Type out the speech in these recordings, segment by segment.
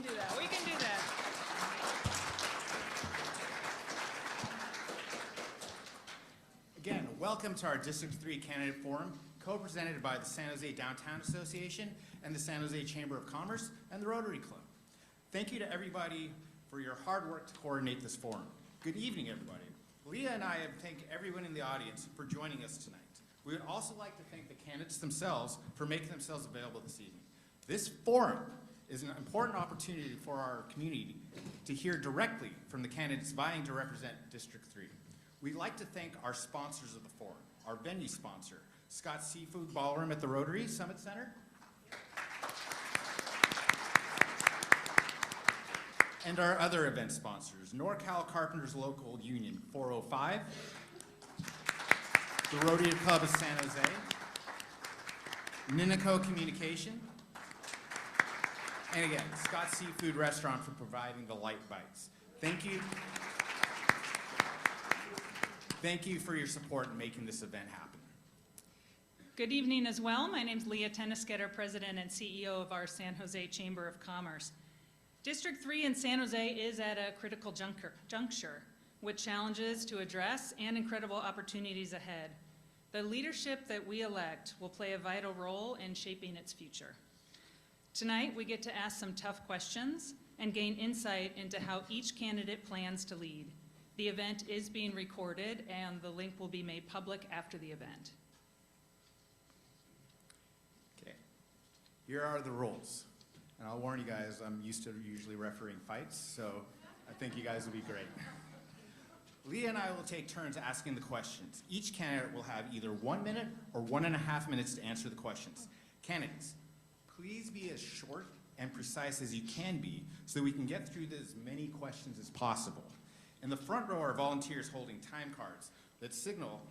can do that. We can do that. Again, welcome to our District 3 Candidate Forum, co-presented by the San Jose Downtown Association and the San Jose Chamber of Commerce and the Rotary Club. Thank you to everybody for your hard work to coordinate this forum. Good evening, everybody. Leah and I thank everyone in the audience for joining us tonight. We would also like to thank the candidates themselves for making themselves available this evening. This forum is an important opportunity for our community to hear directly from the candidates vying to represent District 3. We'd like to thank our sponsors of the forum, our venue sponsor, Scott's Seafood Ballroom at the Rotary Summit Center, and our other event sponsors, NorCal Carpenters Local Union 405, the Rotary Club of San Jose, Ninico Communication, and again, Scott's Seafood Restaurant for providing the light bites. Thank you. Thank you for your support in making this event happen. Good evening as well. My name is Leah Toeniskoetter, President and CEO of our San Jose Chamber of Commerce. District 3 in San Jose is at a critical juncture with challenges to address and incredible opportunities ahead. The leadership that we elect will play a vital role in shaping its future. Tonight, we get to ask some tough questions and gain insight into how each candidate plans to lead. The event is being recorded, and the link will be made public after the event. Okay, here are the rules. And I'll warn you guys, I'm used to usually refereeing fights, so I think you guys will be great. Leah and I will take turns asking the questions. Each candidate will have either 1 minute or 1.5 minutes to answer the questions. Candidates, please be as short and precise as you can be so that we can get through as many questions as possible. In the front row are volunteers holding time cards that signal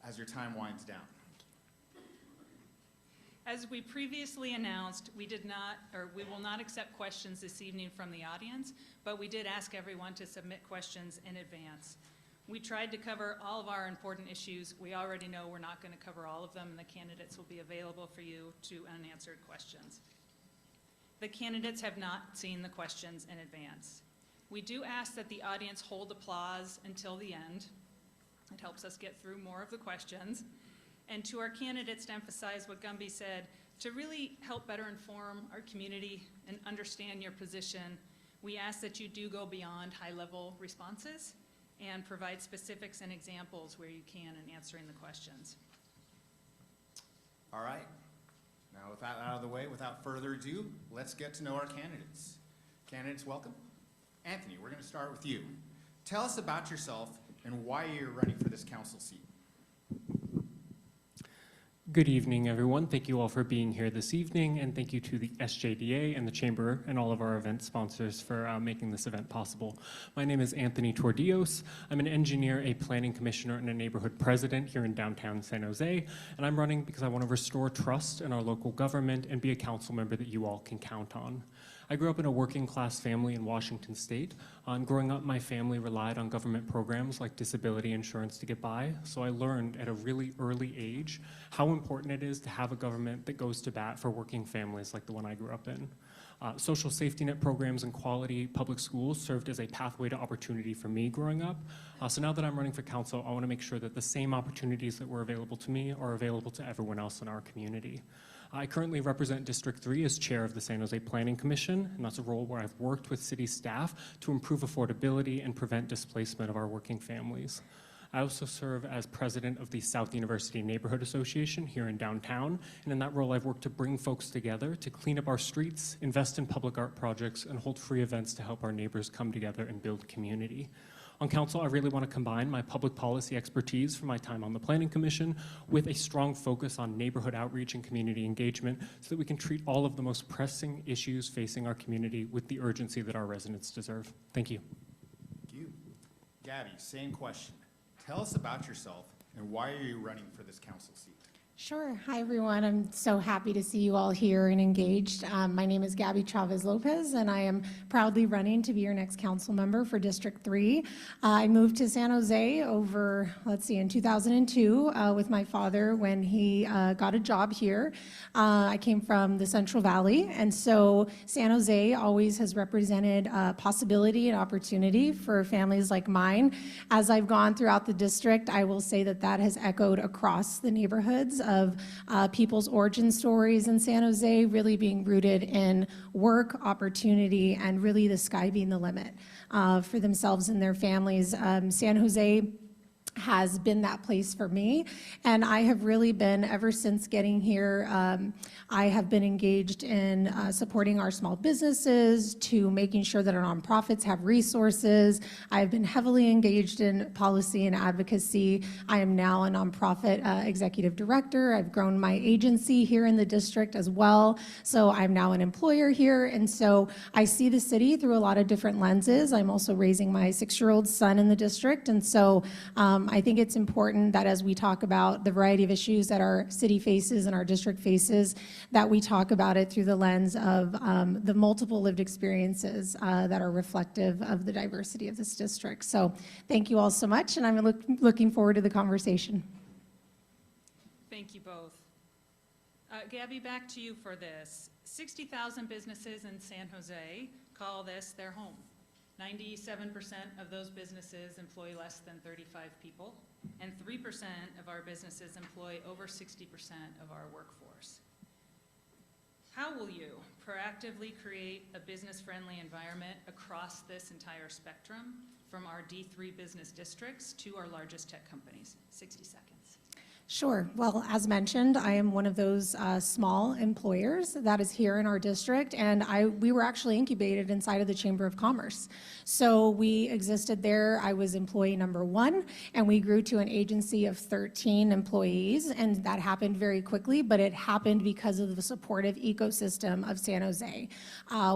as your time winds down. As we previously announced, we will not accept questions this evening from the audience, but we did ask everyone to submit questions in advance. We tried to cover all of our important issues. We already know we're not going to cover all of them, and the candidates will be available for you to unanswered questions. The candidates have not seen the questions in advance. We do ask that the audience hold applause until the end. It helps us get through more of the questions. And to our candidates, to emphasize what Gumby said, to really help better inform our community and understand your position, we ask that you do go beyond high-level responses and provide specifics and examples where you can in answering the questions. All right, now with that out of the way, without further ado, let's get to know our candidates. Candidates, welcome. Anthony, we're going to start with you. Tell us about yourself and why you're running for this council seat. Good evening, everyone. Thank you all for being here this evening, and thank you to the SJDA and the Chamber and all of our event sponsors for making this event possible. My name is Anthony Tordios. I'm an engineer, a planning commissioner, and a neighborhood president here in downtown San Jose, and I'm running because I want to restore trust in our local government and be a council member that you all can count on. I grew up in a working class family in Washington State. And growing up, my family relied on government programs like disability insurance to get by, so I learned at a really early age how important it is to have a government that goes to bat for working families like the one I grew up in. Social safety net programs and quality public schools served as a pathway to opportunity for me growing up. So now that I'm running for council, I want to make sure that the same opportunities that were available to me are available to everyone else in our community. I currently represent District 3 as chair of the San Jose Planning Commission, and that's a role where I've worked with city staff to improve affordability and prevent displacement of our working families. I also serve as president of the South University Neighborhood Association here in downtown, and in that role I've worked to bring folks together to clean up our streets, invest in public art projects, and hold free events to help our neighbors come together and build community. On council, I really want to combine my public policy expertise from my time on the Planning Commission with a strong focus on neighborhood outreach and community engagement so that we can treat all of the most pressing issues facing our community with the urgency that our residents deserve. Thank you. Thank you. Gabby, same question. Tell us about yourself and why are you running for this council seat? Sure. Hi, everyone. I'm so happy to see you all here and engaged. My name is Gabby Chavez Lopez, and I am proudly running to be your next council member for District 3. I moved to San Jose over, in 2002 with my father when he got a job here. I came from the Central Valley, and so San Jose always has represented possibility and opportunity for families like mine. As I've gone throughout the district, I will say that that has echoed across the neighborhoods of people's origin stories in San Jose, really being rooted in work, opportunity, and really the sky being the limit for themselves and their families. San Jose has been that place for me, and I have really been, ever since getting here, I have been engaged in supporting our small businesses, to making sure that our nonprofits have resources. I've been heavily engaged in policy and advocacy. I am now a nonprofit executive director. I've grown my agency here in the district as well, so I'm now an employer here, and so I see the city through a lot of different lenses. I'm also raising my 6-year-old son in the district, and so I think it's important that as we talk about the variety of issues that our city faces and our district faces, that we talk about it through the lens of the multiple lived experiences that are reflective of the diversity of this district. So thank you all so much, and I'm looking forward to the conversation. Thank you both. Gabby, back to you for this. 60,000 businesses in San Jose call this their home. 97% of those businesses employ less than 35 people, and 3% of our businesses employ over 60% of our workforce. How will you proactively create a business-friendly environment across this entire spectrum, from our D3 business districts to our largest tech companies? 60 seconds. Sure. Well, as mentioned, I am one of those small employers that is here in our district, and we were actually incubated inside of the Chamber of Commerce. So we existed there. I was employee number 1, and we grew to an agency of 13 employees, and that happened very quickly, but it happened because of the supportive ecosystem of San Jose.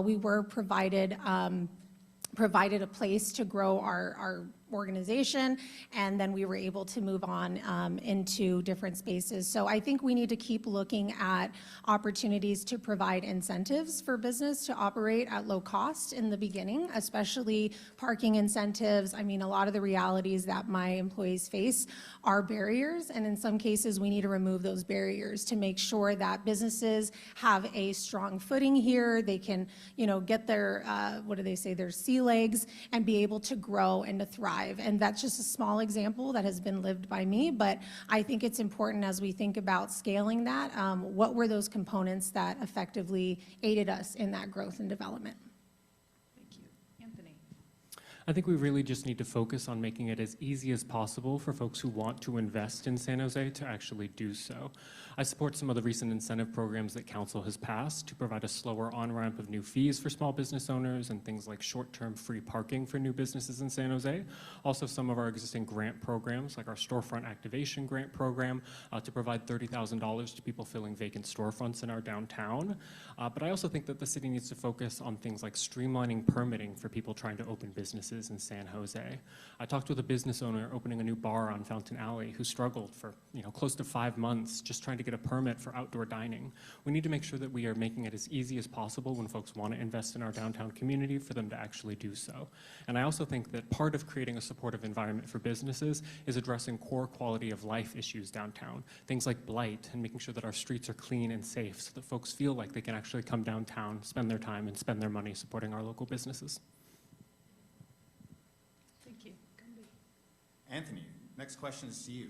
We were provided a place to grow our organization, and then we were able to move on into different spaces. So I think we need to keep looking at opportunities to provide incentives for business to operate at low cost in the beginning, especially parking incentives. I mean, a lot of the realities that my employees face are barriers, and in some cases we need to remove those barriers to make sure that businesses have a strong footing here. They can, get their, their sea legs, and be able to grow and to thrive. And that's just a small example that has been lived by me, but I think it's important as we think about scaling that, what were those components that effectively aided us in that growth and development? Thank you. Anthony. I think we really just need to focus on making it as easy as possible for folks who want to invest in San Jose to actually do so. I support some of the recent incentive programs that council has passed to provide a slower on-ramp of new fees for small business owners, and things like short-term free parking for new businesses in San Jose. Also, some of our existing grant programs, like our storefront activation grant program, to provide $30,000 to people filling vacant storefronts in our downtown. But I also think that the city needs to focus on things like streamlining permitting for people trying to open businesses in San Jose. I talked with a business owner opening a new bar on Fountain Alley who struggled for close to 5 months just trying to get a permit for outdoor dining. We need to make sure that we are making it as easy as possible when folks want to invest in our downtown community for them to actually do so. And I also think that part of creating a supportive environment for businesses is addressing core quality of life issues downtown, things like blight, and making sure that our streets are clean and safe so that folks feel like they can actually come downtown, spend their time, and spend their money supporting our local businesses. Thank you. Gumby. Anthony, next question is to you.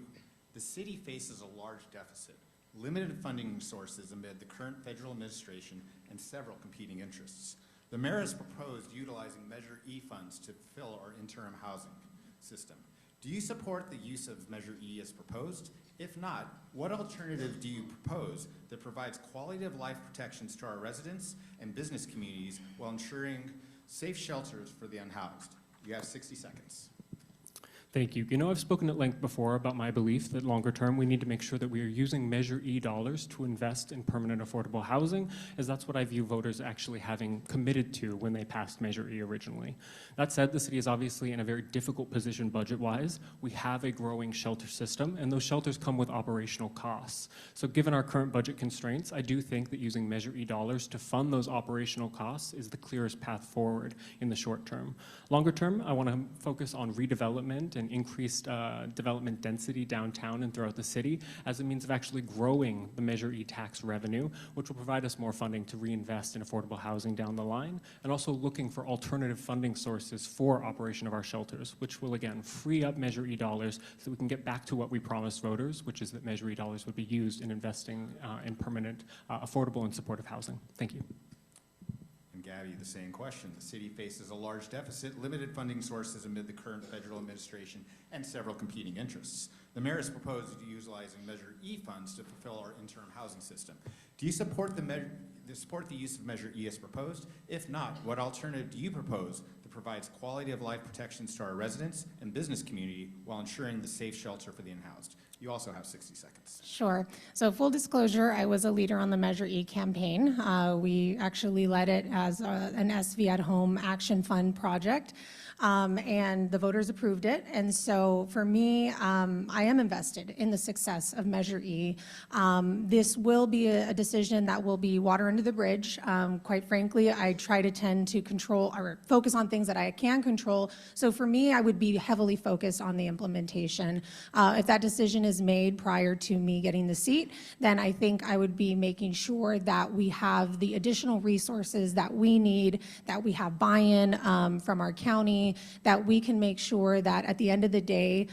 The city faces a large deficit, limited funding sources amid the current federal administration, and several competing interests. The mayor has proposed utilizing Measure E funds to fill our interim housing system. Do you support the use of Measure E as proposed? If not, what alternative do you propose that provides quality of life protections to our residents and business communities while ensuring safe shelters for the unhoused? You have 60 seconds. Thank you. You know, I've spoken at length before about my belief that longer term we need to make sure that we are using Measure E dollars to invest in permanent affordable housing, as that's what I view voters actually having committed to when they passed Measure E originally. That said, the city is obviously in a very difficult position budget-wise. We have a growing shelter system, and those shelters come with operational costs. So given our current budget constraints, I do think that using Measure E dollars to fund those operational costs is the clearest path forward in the short term. Longer term, I want to focus on redevelopment and increased development density downtown and throughout the city as a means of actually growing the Measure E tax revenue, which will provide us more funding to reinvest in affordable housing down the line, and also looking for alternative funding sources for operation of our shelters, which will again free up Measure E dollars so we can get back to what we promised voters, which is that Measure E dollars would be used in investing in permanent, affordable and supportive housing. Thank you. And Gabby, the same question. The city faces a large deficit, limited funding sources amid the current federal administration, and several competing interests. The mayor has proposed utilizing Measure E funds to fulfill our interim housing system. Do you support the use of Measure E as proposed? If not, what alternative do you propose that provides quality of life protections to our residents and business community while ensuring the safe shelter for the unhoused? You also have 60 seconds. Sure. So full disclosure, I was a leader on the Measure E campaign. We actually led it as an SV at Home Action Fund project. And the voters approved it. And so for me, I am invested in the success of Measure E. This will be a decision that will be water under the bridge. Quite frankly, I try to tend to control or focus on things that I can control. So for me, I would be heavily focused on the implementation. If that decision is made prior to me getting the seat, then I think I would be making sure that we have the additional resources that we need, that we have buy-in from our county, that we can make sure that at the end of the day,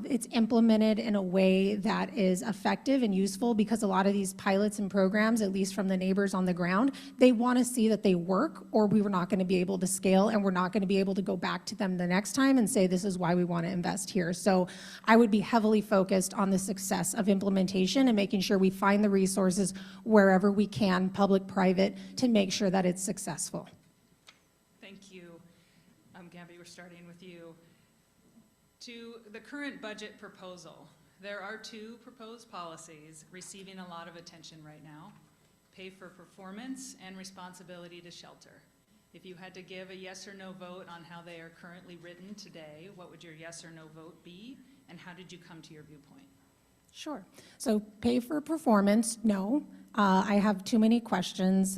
it's implemented in a way that is effective and useful, because a lot of these pilots and programs, at least from the neighbors on the ground, they want to see that they work, or we were not going to be able to scale, and we're not going to be able to go back to them the next time and say, this is why we want to invest here. So I would be heavily focused on the success of implementation and making sure we find the resources wherever we can, public, private, to make sure that it's successful. Thank you. Gabby, we're starting with you. To the current budget proposal, there are two proposed policies receiving a lot of attention right now: pay for performance and responsibility to shelter. If you had to give a yes or no vote on how they are currently written today, what would your yes or no vote be, and how did you come to your viewpoint? Sure. So pay for performance, no. I have too many questions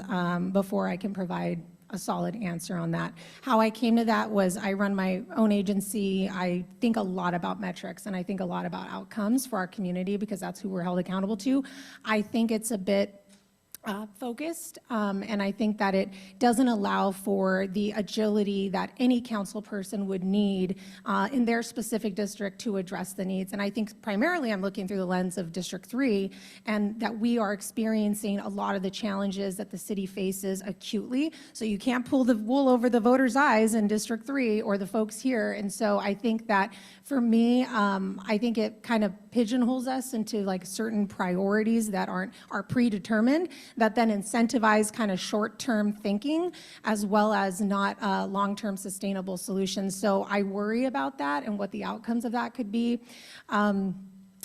before I can provide a solid answer on that. How I came to that was I run my own agency. I think a lot about metrics, and I think a lot about outcomes for our community, because that's who we're held accountable to. I think it's a bit focused, and I think that it doesn't allow for the agility that any council person would need in their specific district to address the needs. And I think primarily I'm looking through the lens of District 3, and that we are experiencing a lot of the challenges that the city faces acutely. So you can't pull the wool over the voters' eyes in District 3 or the folks here. And so I think that for me, I think it kind of pigeonholes us into like certain priorities that are predetermined, that then incentivize kind of short-term thinking as well as not long-term sustainable solutions. So I worry about that and what the outcomes of that could be.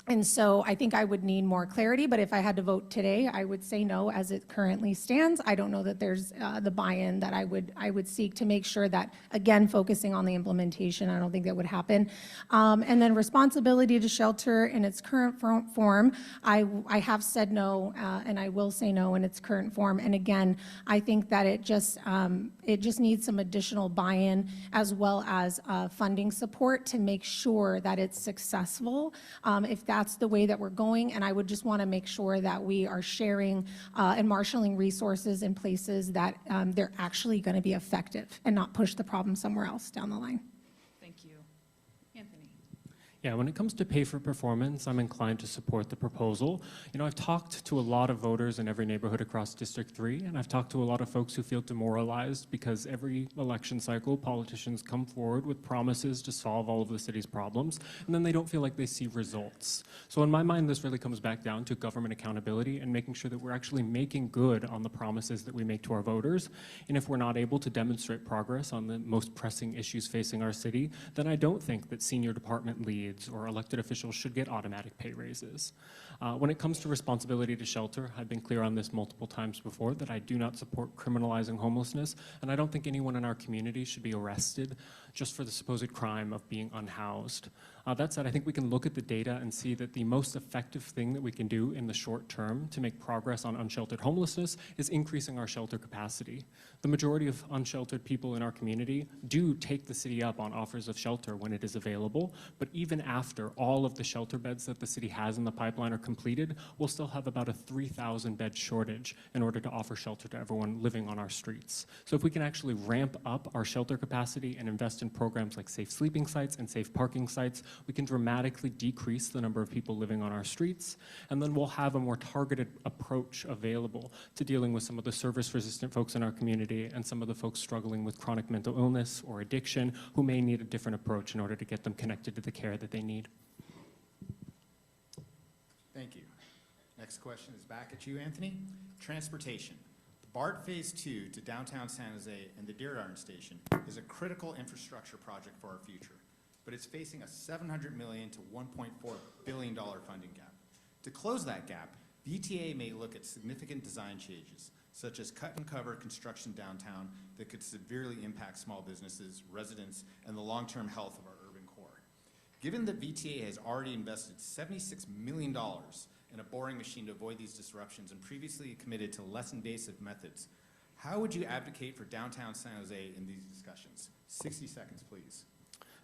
And so I think I would need more clarity, but if I had to vote today, I would say no as it currently stands. I don't know that there's the buy-in that I would seek to make sure that, again, focusing on the implementation, I don't think that would happen. And then responsibility to shelter in its current form, I have said no, and I will say no in its current form. And again, I think that it just needs some additional buy-in as well as funding support to make sure that it's successful. If that's the way that we're going, and I would just want to make sure that we are sharing and marshaling resources in places that they're actually going to be effective and not push the problem somewhere else down the line. Thank you. Anthony. Yeah, when it comes to pay for performance, I'm inclined to support the proposal. You know, I've talked to a lot of voters in every neighborhood across District 3, and I've talked to a lot of folks who feel demoralized because every election cycle, politicians come forward with promises to solve all of the city's problems, and then they don't feel like they see results. So in my mind, this really comes back down to government accountability and making sure that we're actually making good on the promises that we make to our voters. And if we're not able to demonstrate progress on the most pressing issues facing our city, then I don't think that senior department leads or elected officials should get automatic pay raises. When it comes to responsibility to shelter, I've been clear on this multiple times before that I do not support criminalizing homelessness, and I don't think anyone in our community should be arrested just for the supposed crime of being unhoused. That said, I think we can look at the data and see that the most effective thing that we can do in the short term to make progress on unsheltered homelessness is increasing our shelter capacity. The majority of unsheltered people in our community do take the city up on offers of shelter when it is available, but even after all of the shelter beds that the city has in the pipeline are completed, we'll still have about a 3,000 bed shortage in order to offer shelter to everyone living on our streets. So if we can actually ramp up our shelter capacity and invest in programs like safe sleeping sites and safe parking sites, we can dramatically decrease the number of people living on our streets, and then we'll have a more targeted approach available to dealing with some of the service-resistant folks in our community and some of the folks struggling with chronic mental illness or addiction who may need a different approach in order to get them connected to the care that they need. Thank you. Next question is back at you, Anthony. Transportation. The BART Phase 2 to downtown San Jose and the Deer Garden Station is a critical infrastructure project for our future, but it's facing a $700 million to $1.4 billion funding gap. To close that gap, VTA may look at significant design changes, such as cut and cover construction downtown that could severely impact small businesses, residents, and the long-term health of our urban core. Given that VTA has already invested $76 million in a boring machine to avoid these disruptions and previously committed to less invasive methods, how would you advocate for downtown San Jose in these discussions? 60 seconds, please.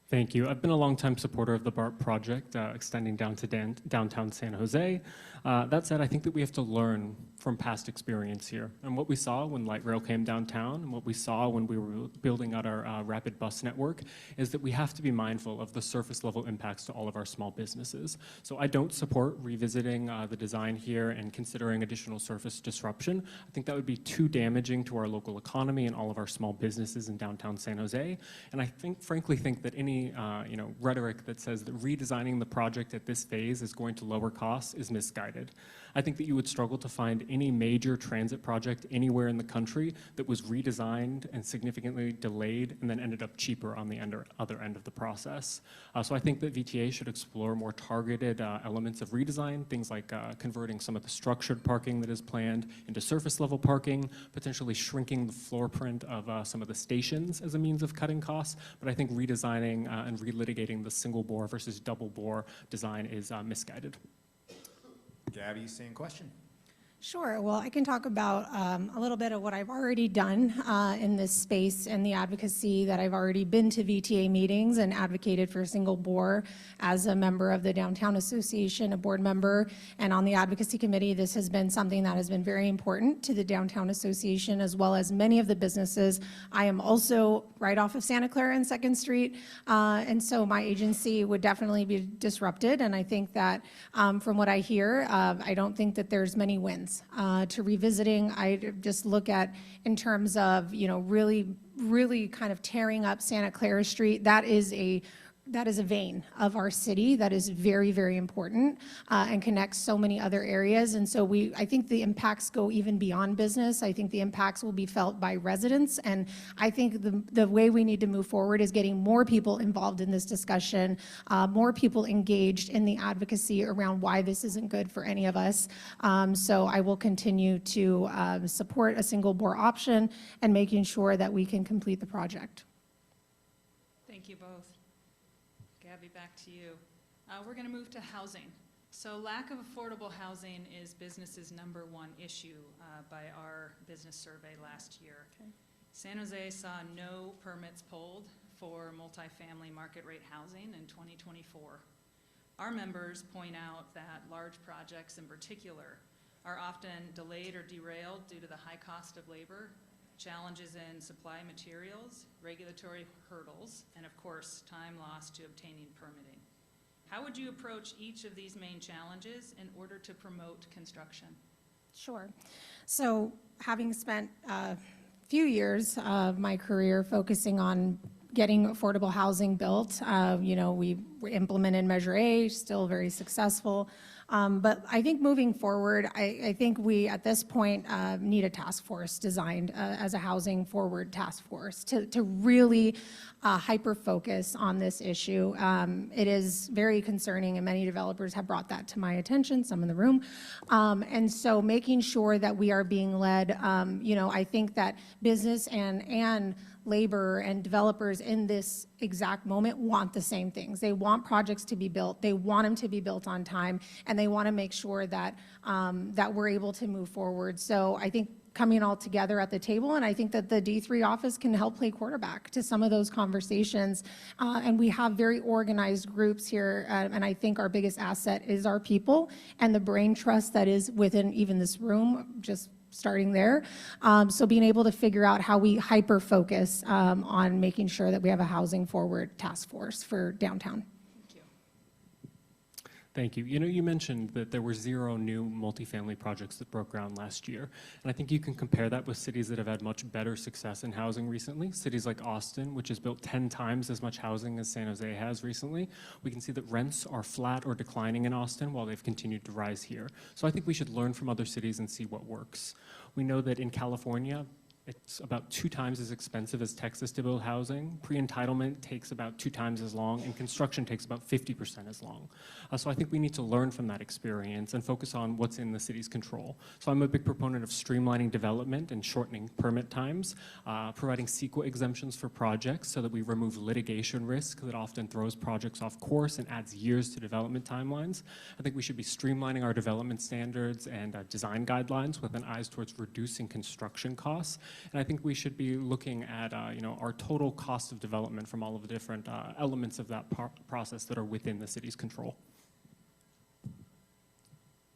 Thank you. I've been a longtime supporter of the BART project, extending down to downtown San Jose. That said, I think that we have to learn from past experience here. And what we saw when light rail came downtown, and what we saw when we were building out our rapid bus network, is that we have to be mindful of the surface level impacts to all of our small businesses. So I don't support revisiting the design here and considering additional surface disruption. I think that would be too damaging to our local economy and all of our small businesses in downtown San Jose. And I frankly think that any rhetoric that says that redesigning the project at this phase is going to lower costs is misguided. I think that you would struggle to find any major transit project anywhere in the country that was redesigned and significantly delayed and then ended up cheaper on the other end of the process. So I think that VTA should explore more targeted elements of redesign, things like converting some of the structured parking that is planned into surface level parking, potentially shrinking the floor print of some of the stations as a means of cutting costs. But I think redesigning and relitigating the single bore versus double bore design is misguided. Gabby, same question. Sure. Well, I can talk about a little bit of what I've already done in this space and the advocacy that I've already been to VTA meetings and advocated for single bore as a member of the Downtown Association, a board member, and on the advocacy committee. This has been something that has been very important to the Downtown Association as well as many of the businesses. I am also right off of Santa Clara and 2nd Street, and so my agency would definitely be disrupted. And I think that from what I hear, I don't think that there's many wins. To revisiting, I just look at in terms of, really kind of tearing up Santa Clara Street. That is a vein of our city that is very, very important and connects so many other areas. And so I think the impacts go even beyond business. I think the impacts will be felt by residents. And I think the way we need to move forward is getting more people involved in this discussion, more people engaged in the advocacy around why this isn't good for any of us. So I will continue to support a single bore option and making sure that we can complete the project. Thank you both. Gabby, back to you. We're going to move to housing. So lack of affordable housing is business's #1 issue by our business survey last year. Okay. San Jose saw no permits pulled for multifamily market rate housing in 2024. Our members point out that large projects in particular are often delayed or derailed due to the high cost of labor, challenges in supply materials, regulatory hurdles, and of course, time lost to obtaining permitting. How would you approach each of these main challenges in order to promote construction? Sure. So having spent a few years of my career focusing on getting affordable housing built, we implemented Measure A, still very successful. But I think moving forward, I think we, at this point, need a task force designed as a housing forward task force to really hyper-focus on this issue. It is very concerning, and many developers have brought that to my attention, some in the room. And so making sure that we are being led, I think that business and labor and developers in this exact moment want the same things. They want projects to be built, they want them to be built on time, and they want to make sure that, that we're able to move forward. So I think coming all together at the table, and I think that the D3 office can help play quarterback to some of those conversations. And we have very organized groups here, and I think our biggest asset is our people and the brain trust that is within even this room, just starting there. So being able to figure out how we hyper-focus on making sure that we have a housing forward task force for downtown. Thank you. Thank you. You mentioned that there were 0 new multifamily projects that broke ground last year. And I think you can compare that with cities that have had much better success in housing recently. Cities like Austin, which has built 10 times as much housing as San Jose has recently. We can see that rents are flat or declining in Austin while they've continued to rise here. So I think we should learn from other cities and see what works. We know that in California, it's about 2 times as expensive as Texas to build housing. Pre-entitlement takes about 2 times as long, and construction takes about 50% as long. So I think we need to learn from that experience and focus on what's in the city's control. So I'm a big proponent of streamlining development and shortening permit times, providing CEQA exemptions for projects so that we remove litigation risk that often throws projects off course and adds years to development timelines. I think we should be streamlining our development standards and design guidelines with an eye towards reducing construction costs. And I think we should be looking at our total cost of development from all of the different elements of that process that are within the city's control.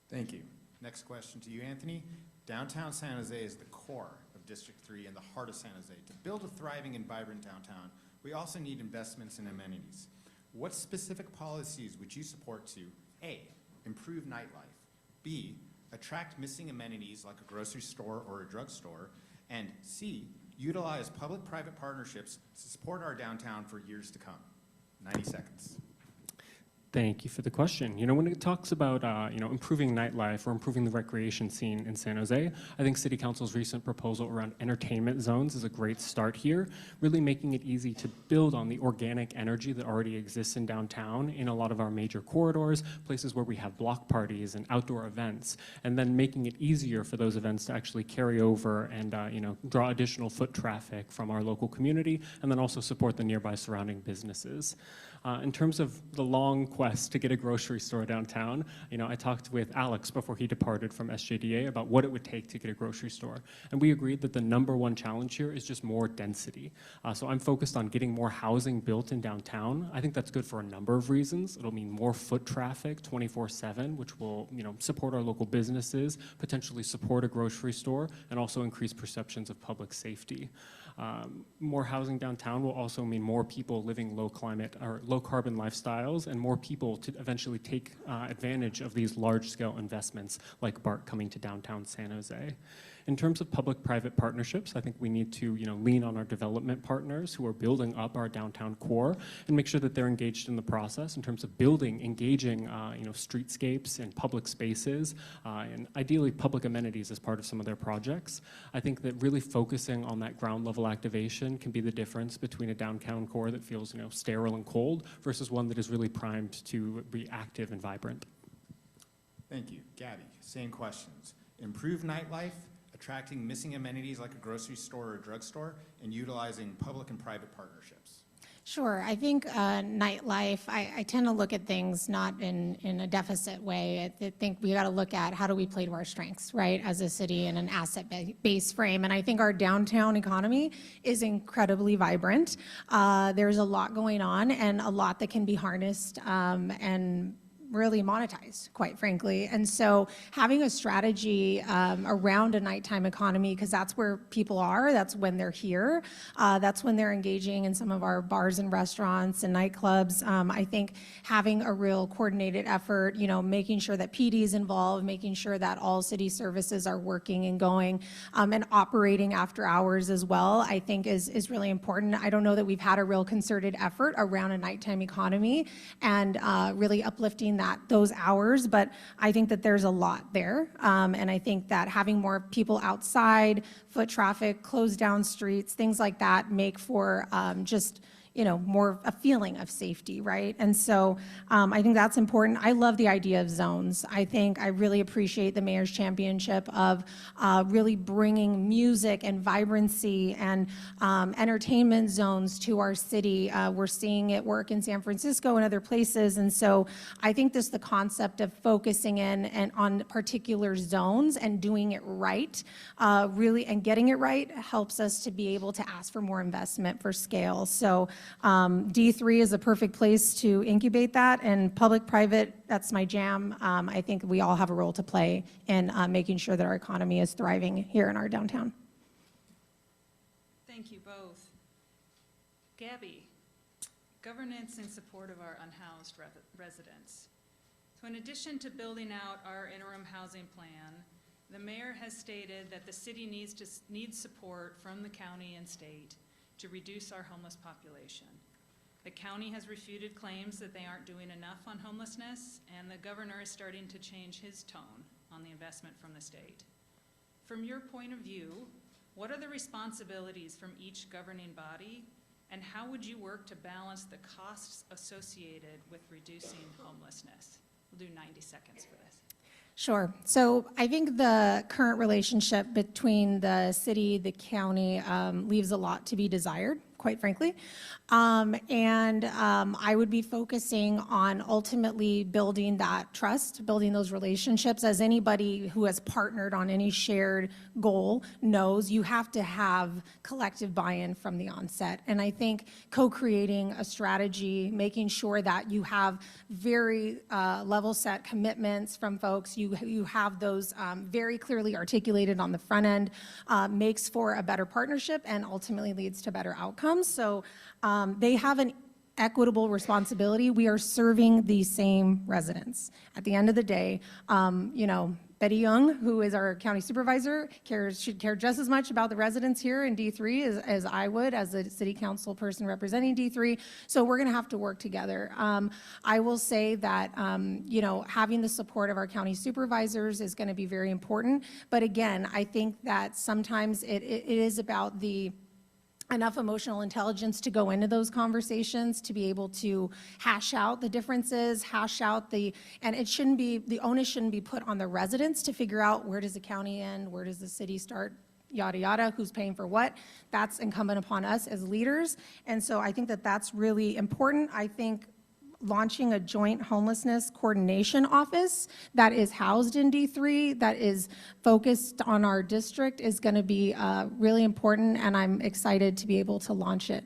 Thank you. Next question to you, Anthony. Downtown San Jose is the core of District 3 and the heart of San Jose. To build a thriving and vibrant downtown, we also need investments in amenities. What specific policies would you support to A, improve nightlife, B, attract missing amenities like a grocery store or a drugstore, and C, utilize public-private partnerships to support our downtown for years to come? 90 seconds. Thank you for the question. When it talks about improving nightlife or improving the recreation scene in San Jose, I think City Council's recent proposal around entertainment zones is a great start here, really making it easy to build on the organic energy that already exists in downtown in a lot of our major corridors, places where we have block parties and outdoor events, and then making it easier for those events to actually carry over and draw additional foot traffic from our local community, and then also support the nearby surrounding businesses. In terms of the long quest to get a grocery store downtown, I talked with Alex before he departed from SJDA about what it would take to get a grocery store. And we agreed that the #1 challenge here is just more density. So I'm focused on getting more housing built in downtown. I think that's good for a number of reasons. It'll mean more foot traffic 24/7, which will support our local businesses, potentially support a grocery store, and also increase perceptions of public safety. More housing downtown will also mean more people living low climate or low carbon lifestyles, and more people to eventually take advantage of these large scale investments like BART coming to downtown San Jose. In terms of public-private partnerships, I think we need to lean on our development partners who are building up our downtown core and make sure that they're engaged in the process in terms of building, engaging streetscapes and public spaces and ideally public amenities as part of some of their projects. I think that really focusing on that ground level activation can be the difference between a downtown core that feels sterile and cold versus one that is really primed to be active and vibrant. Thank you. Gabby, same questions. Improve nightlife, attracting missing amenities like a grocery store or a drugstore, and utilizing public and private partnerships. Sure. I think nightlife, I tend to look at things not in a deficit way. I think we got to look at how do we play to our strengths, right, as a city in an asset-based frame. And I think our downtown economy is incredibly vibrant. There's a lot going on and a lot that can be harnessed and really monetized, quite frankly. And so having a strategy around a nighttime economy, because that's where people are, that's when they're here, that's when they're engaging in some of our bars and restaurants and nightclubs. I think having a real coordinated effort, making sure that PD is involved, making sure that all city services are working and going and operating after hours as well, I think is really important. I don't know that we've had a real concerted effort around a nighttime economy and really uplifting those hours, but I think that there's a lot there. And I think that having more people outside, foot traffic, closed down streets, things like that make for just more a feeling of safety, right? And so I think that's important. I love the idea of zones. I really appreciate the Mayor's Championship of really bringing music and vibrancy and entertainment zones to our city. We're seeing it work in San Francisco and other places. And so I think the concept of focusing in and on particular zones and doing it right, really, and getting it right helps us to be able to ask for more investment for scale. So D3 is a perfect place to incubate that, and public-private, that's my jam. I think we all have a role to play in making sure that our economy is thriving here in our downtown. Thank you both. Gabby, governance in support of our unhoused residents. So in addition to building out our interim housing plan, the mayor has stated that the city needs support from the county and state to reduce our homeless population. The county has refuted claims that they aren't doing enough on homelessness, and the governor is starting to change his tone on the investment from the state. From your point of view, what are the responsibilities from each governing body, and how would you work to balance the costs associated with reducing homelessness? We'll do 90 seconds for this. Sure. So I think the current relationship between the city, the county, leaves a lot to be desired, quite frankly. I would be focusing on ultimately building that trust, building those relationships. As anybody who has partnered on any shared goal knows, you have to have collective buy-in from the onset. And I think co-creating a strategy, making sure that you have very level set commitments from folks, you have those very clearly articulated on the front end, makes for a better partnership and ultimately leads to better outcomes. So they have an equitable responsibility. We are serving the same residents. At the end of the day, Betty Young, who is our county supervisor, should care just as much about the residents here in D3 as I would as a city council person representing D3. So we're gonna have to work together. I will say that, having the support of our county supervisors is gonna be very important. But again, I think that sometimes it is about enough emotional intelligence to go into those conversations, to be able to hash out the differences, and the onus shouldn't be put on the residents to figure out where does the county end, where does the city start, yada, yada, who's paying for what. That's incumbent upon us as leaders. And so I think that that's really important. I think launching a joint homelessness coordination office that is housed in D3, that is focused on our district, is going to be really important, and I'm excited to be able to launch it.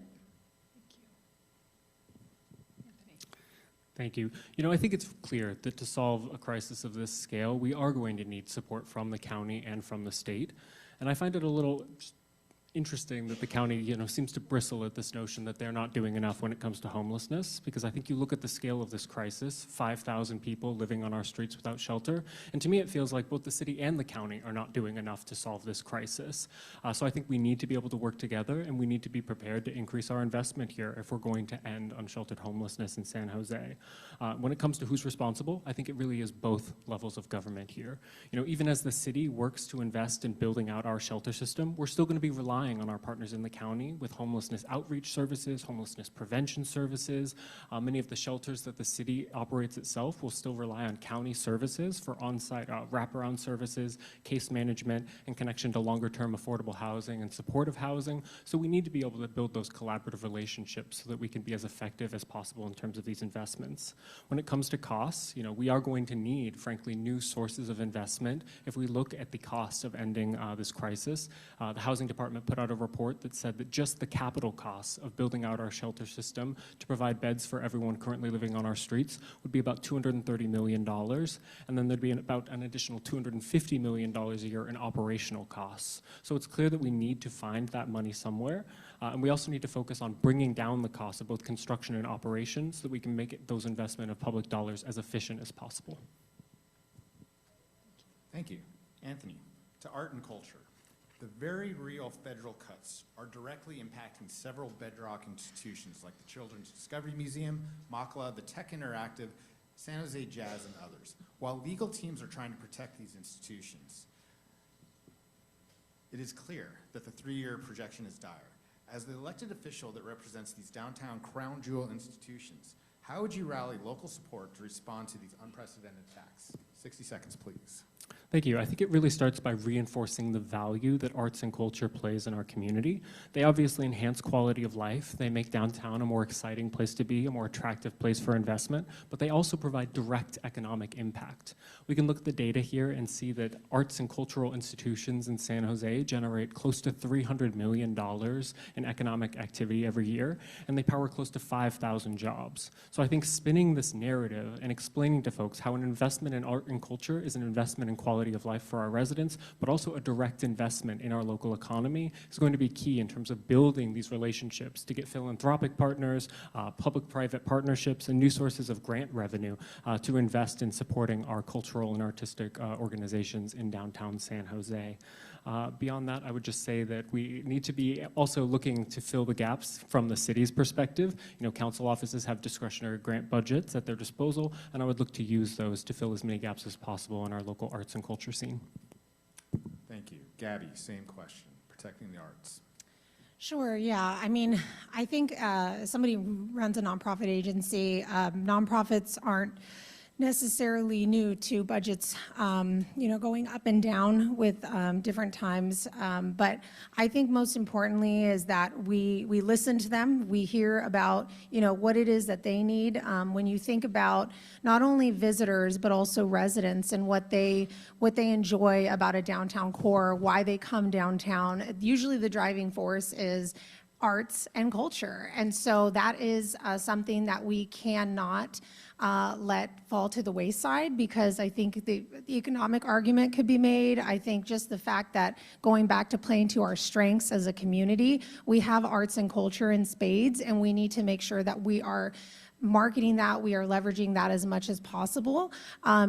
Thank you. I think it's clear that to solve a crisis of this scale, we are going to need support from the county and from the state. And I find it a little interesting that the county, seems to bristle at this notion that they're not doing enough when it comes to homelessness, because I think you look at the scale of this crisis, 5,000 people living on our streets without shelter, and to me it feels like both the city and the county are not doing enough to solve this crisis. So I think we need to be able to work together, and we need to be prepared to increase our investment here if we're going to end unsheltered homelessness in San Jose. When it comes to who's responsible, I think it really is both levels of government here. Even as the city works to invest in building out our shelter system, we're still going to be relying on our partners in the county with homelessness outreach services, homelessness prevention services. Many of the shelters that the city operates itself will still rely on county services for on-site wraparound services, case management, and connection to longer-term affordable housing and supportive housing. So we need to be able to build those collaborative relationships so that we can be as effective as possible in terms of these investments. When it comes to costs, we are going to need, frankly, new sources of investment. If we look at the cost of ending this crisis, the Housing Department put put out a report that said that just the capital costs of building out our shelter system to provide beds for everyone currently living on our streets would be about $230 million, and then there'd be about an additional $250 million a year in operational costs. So it's clear that we need to find that money somewhere, and we also need to focus on bringing down the cost of both construction and operations so that we can make those investment of public dollars as efficient as possible. Thank you. Anthony, to art and culture. The very real federal cuts are directly impacting several bedrock institutions like the Children's Discovery Museum, MACLA, the Tech Interactive, San Jose Jazz, and others. While legal teams are trying to protect these institutions, it is clear that the 3-year projection is dire. As the elected official that represents these downtown crown jewel institutions, how would you rally local support to respond to these unprecedented attacks? 60 seconds, please. Thank you. I think it really starts by reinforcing the value that arts and culture plays in our community. They obviously enhance quality of life. They make downtown a more exciting place to be, a more attractive place for investment, but they also provide direct economic impact. We can look at the data here and see that arts and cultural institutions in San Jose generate close to $300 million in economic activity every year, and they power close to 5,000 jobs. So I think spinning this narrative and explaining to folks how an investment in art and culture is an investment in quality of life for our residents, but also a direct investment in our local economy is going to be key in terms of building these relationships to get philanthropic partners, public-private partnerships, and new sources of grant revenue to invest in supporting our cultural and artistic organizations in downtown San Jose. Beyond that, I would just say that we need to be also looking to fill the gaps from the city's perspective. You know, council offices have discretionary grant budgets at their disposal, and I would look to use those to fill as many gaps as possible in our local arts and culture scene. Thank you. Gabby, same question, protecting the arts. Sure, yeah. I mean, I think somebody who runs a nonprofit agency, nonprofits aren't necessarily new to budgets, you know, going up and down with different times. But I think most importantly is that we listen to them. We hear about, you know, what it is that they need. When you think about not only visitors, but also residents and what they enjoy about a downtown core, why they come downtown, usually the driving force is arts and culture. And so that is something that we cannot let fall to the wayside, because I think the economic argument could be made. I think just the fact that going back to playing to our strengths as a community, we have arts and culture in spades, and we need to make sure that we are marketing that, we are leveraging that as much as possible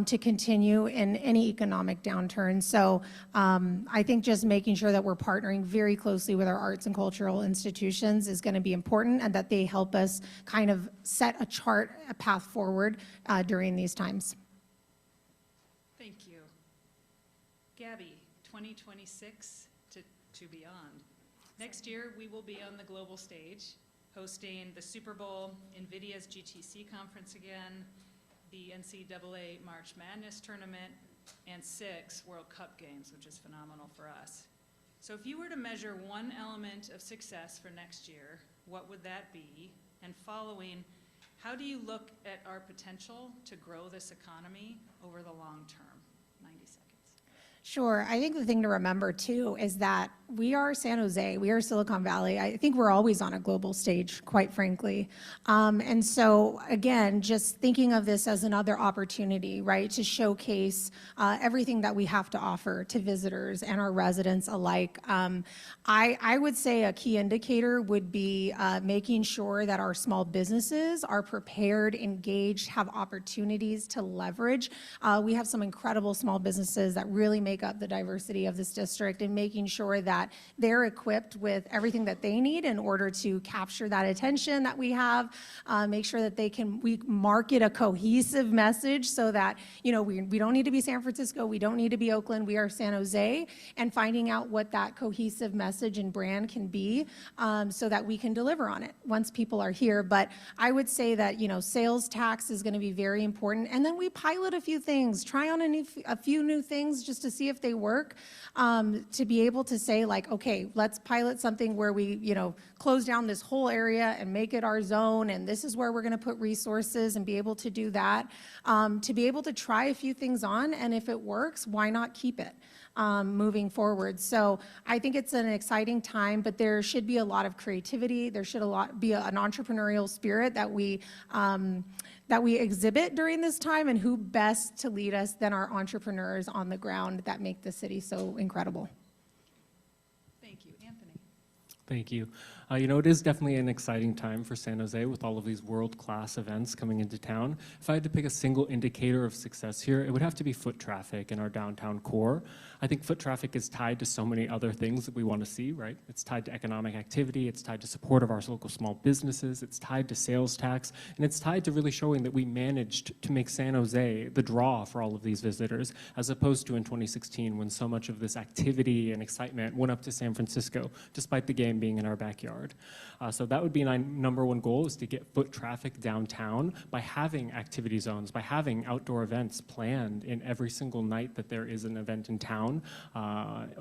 to continue in any economic downturn. So I think just making sure that we're partnering very closely with our arts and cultural institutions is going to be important, and that they help us kind of set a path forward during these times. Thank you. Gabby, 2026 to beyond. Next year, we will be on the global stage, hosting the Super Bowl, NVIDIA's GTC conference again, the NCAA March Madness tournament, and 6 World Cup games, which is phenomenal for us. So if you were to measure one element of success for next year, what would that be? And following, how do you look at our potential to grow this economy over the long term? 90 seconds. Sure. I think the thing to remember too is that we are San Jose, we are Silicon Valley. I think we're always on a global stage, quite frankly. And so again, just thinking of this as another opportunity, right, to showcase everything that we have to offer to visitors and our residents alike. I would say a key indicator would be making sure that our small businesses are prepared, engaged, have opportunities to leverage. We have some incredible small businesses that really make up the diversity of this district, and making sure that they're equipped with everything that they need in order to capture that attention that we have, make sure that we market a cohesive message so that, you know, we don't need to be San Francisco, we don't need to be Oakland, we are San Jose, and finding out what that cohesive message and brand can be so that we can deliver on it once people are here. But I would say that, you know, sales tax is going to be very important, and then we pilot a few things, try on a few new things just to see if they work, to be able to say, like, okay, let's pilot something where we, you know, close down this whole area and make it our zone, and this is where we're going to put resources, and be able to do that, to be able to try a few things on, and if it works, why not keep it? moving forward. So I think it's an exciting time, but there should be a lot of creativity. There should be an entrepreneurial spirit that we exhibit during this time, and who best to lead us than our entrepreneurs on the ground that make the city so incredible. Thank you. Anthony? Thank you. It is definitely an exciting time for San Jose with all of these world-class events coming into town. If I had to pick a single indicator of success here, it would have to be foot traffic in our downtown core. I think foot traffic is tied to so many other things that we want to see, right? It's tied to economic activity, it's tied to support of our local small businesses, it's tied to sales tax, and it's tied to really showing that we managed to make San Jose the draw for all of these visitors, as opposed to in 2016 when so much of this activity and excitement went up to San Francisco, despite the game being in our backyard. So that would be my number one goal, is to get foot traffic downtown by having activity zones, by having outdoor events planned in every single night that there is an event in town